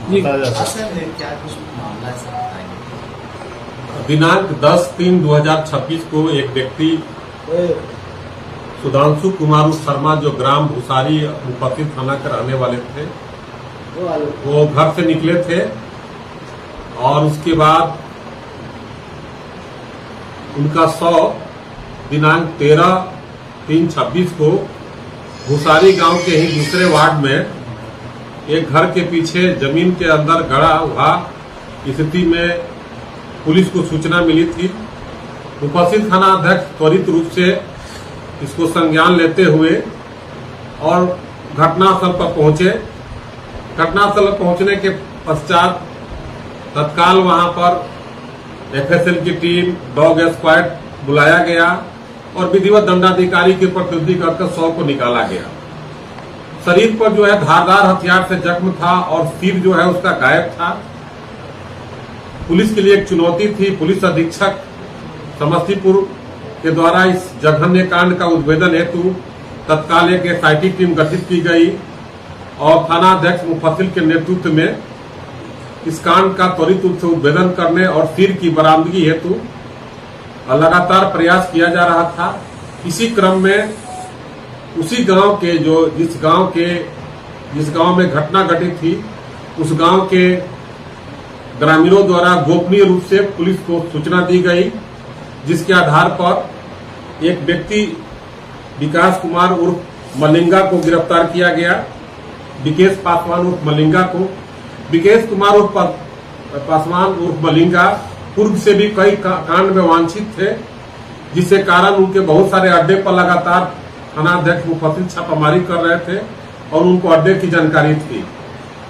क्या कुछ मामला है बताएंगे? दिनांक 10/3/2026 को एक व्यक्ति सुधांशु कुमार शर्मा जो ग्राम भूसारी मुफस्सिल थाना के रहने वाले थे, वो घर से निकले थे और उसके बाद उनका शव दिनांक 13/3/26 को भूसारी गांव के ही दूसरे वार्ड में एक घर के पीछे जमीन के अंदर गड़ा हुआ स्थिति में पुलिस को सूचना मिली थी। मुफस्सिल थाना अध्यक्ष त्वरित रूप से इसको संज्ञान लेते हुए और घटनास्थल पर पहुंचे। घटनास्थल पर पहुंचने के पश्चात तत्काल वहां पर एफएसएल की टीम, डॉग स्क्वाड बुलाया गया और विधिवत दंडाधिकारी की प्रतिनिधि करके शव को निकाला गया। शरीर पर जो है धारदार हथियार से जख्म था और सिर जो है उसका गायब था। पुलिस के लिए एक चुनौती थी। पुलिस अधीक्षक समस्तीपुर के द्वारा इस जघन्य कांड का उद्भेदन हेतु तत्काल एक एसआईटी टीम गठित की गई और थानाध्यक्ष मुफस्सिल के नेतृत्व में इस कांड का त्वरित रूप से उद्भेदन करने और सिर की बरामदगी हेतु लगातार प्रयास किया जा रहा था। इसी क्रम में उसी गांव के जिस गांव में घटना घटित थी, उस गांव के ग्रामीणों द्वारा गोपनीय रूप से पुलिस को सूचना दी गई, जिसके आधार पर एक व्यक्ति विकास कुमार उर्फ मलिंगा को गिरफ्तार किया गया। विकेश पासवान उर्फ मलिंगा को विकेश कुमार उर्फ पासवान उर्फ मलिंगा पूर्व से भी कई कांड में वांछित थे, जिसके कारण उनके बहुत सारे अड्डे पर लगातार थानाध्यक्ष मुफस्सिल छापामारी कर रहे थे और उनको अड्डे की जानकारी थी।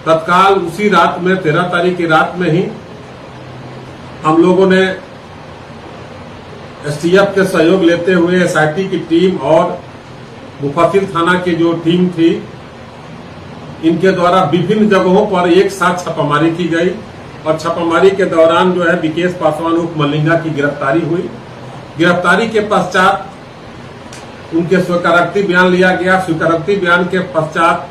तत्काल उसी रात में 13 तारीख की रात में ही हम लोगों ने एसटीएफ के सहयोग लेते हुए एसआईटी की टीम और मुफस्सिल थाना की जो टीम थी, इनके द्वारा विभिन्न जगहों पर एक साथ छापामारी की गई और छापामारी के दौरान जो है विकेश पासवान उर्फ मलिंगा की गिरफ्तारी हुई। गिरफ्तारी के पश्चात उनके स्वीकारोक्ति बयान लिया गया। स्वीकारोक्ति बयान के पश्चात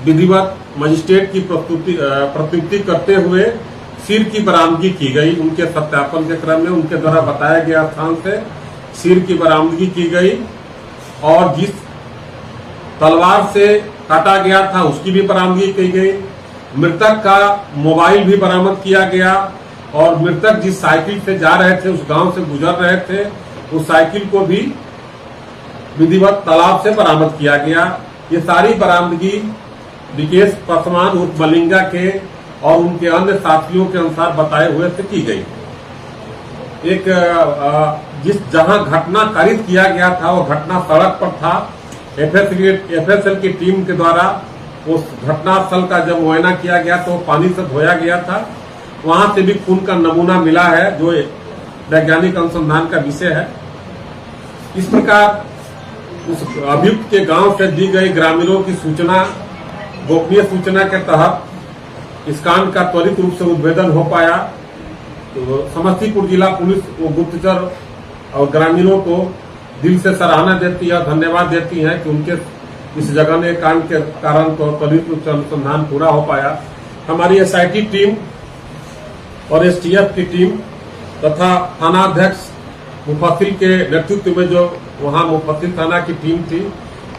विधिवत मजिस्ट्रेट की प्रस्तुति करते हुए सिर की बरामदगी की गई। उनके सत्यापन के क्रम में उनके द्वारा बताया गया स्थान से सिर की बरामदगी की गई और जिस तलवार से काटा गया था उसकी भी बरामदगी की गई। मृतक का मोबाइल भी बरामद किया गया और मृतक जिस साइकिल से जा रहे थे, उस गांव से गुजर रहे थे, उस साइकिल को भी विधिवत तालाब से बरामद किया गया। ये सारी बरामदगी विकेश पासवान उर्फ मलिंगा के और उनके अन्य साथियों के अनुसार बताए हुए से की गई। एक जहां घटना कारित किया गया था वो घटना सड़क पर था। एफएसएल की टीम के द्वारा उस घटनास्थल का जब मुआयना किया गया तो पानी से धोया गया था। वहां से भी खून का नमूना मिला है जो वैज्ञानिक अनुसंधान का विषय है। इस प्रकार उस अभियुक्त के गांव से दी गई ग्रामीणों की सूचना, गोपनीय सूचना के तहत इस कांड का त्वरित रूप से उद्भेदन हो पाया। तो समस्तीपुर जिला पुलिस वो गुप्तचर और ग्रामीणों को दिल से सराहना देती है, धन्यवाद देती है कि उनके इस जघन्य कांड के कारण तो त्वरित रूप से अनुसंधान पूरा हो पाया। हमारी एसआईटी टीम और एसटीएफ की टीम तथा थानाध्यक्ष मुफस्सिल के नेतृत्व में जो वहां मुफस्सिल थाना की टीम थी,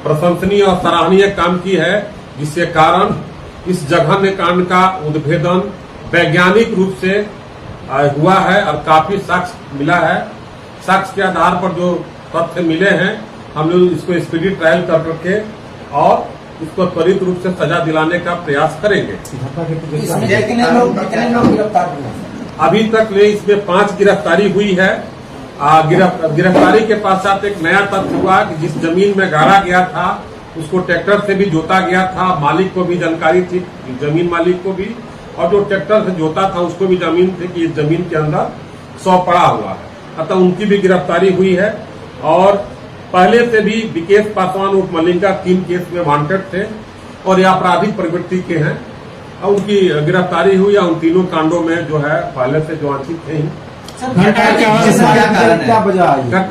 प्रशंसनीय और सराहनीय काम की है, जिसके कारण इस जघन्य कांड का उद्भेदन वैज्ञानिक रूप से हुआ है और काफी साक्ष्य मिला है। साक्ष्य के आधार पर जो तथ्य मिले हैं, हम लोग इसको स्पीडी ट्रायल कर करके और इसको त्वरित रूप से सजा दिलाने का प्रयास करेंगे। अभी तक ले इसमें 5 गिरफ्तारी हुई है। गिरफ्तारी के पश्चात एक नया तथ्य हुआ कि जिस जमीन में गाड़ा गया था उसको ट्रैक्टर से भी जोता गया था। मालिक को भी जानकारी थी, जमीन मालिक को भी, और जो ट्रैक्टर से जोता था उसको भी जमीन थी कि इस जमीन के अंदर शव पड़ा हुआ है। अतः उनकी भी गिरफ्तारी हुई है और पहले से भी विकेश पासवान उर्फ मलिंगा 3 केस में वांटेड थे और ये आपराधिक प्रवृत्ति के हैं और उनकी गिरफ्तारी हुई है। उन तीनों कांडों में जो है पहले से जो वांछित थे। घटना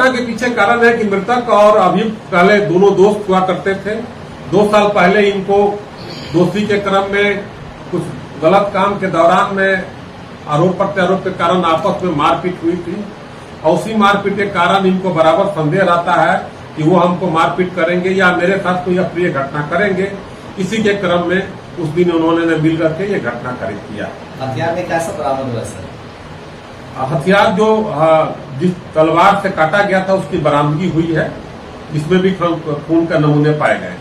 के पीछे कारण है कि मृतक और अभियुक्त पहले दोनों दोस्त हुआ करते थे। 2 साल पहले इनको दोस्ती के क्रम में कुछ गलत काम के दौरान में आरोप प्रत्यारोप के कारण आपस में मारपीट हुई थी और उसी मारपीट के कारण इनको बराबर संदेह रहता है कि वो हमको मारपीट करेंगे या मेरे साथ कोई अप्रिय घटना करेंगे। इसी के क्रम में उस दिन उन्होंने मिल करके ये घटना किया। हथियार में कैसा बरामद हुआ सर? हथियार जो जिस तलवार से काटा गया था उसकी बरामदगी हुई है, जिसमें भी खून का नमूने पाए गए।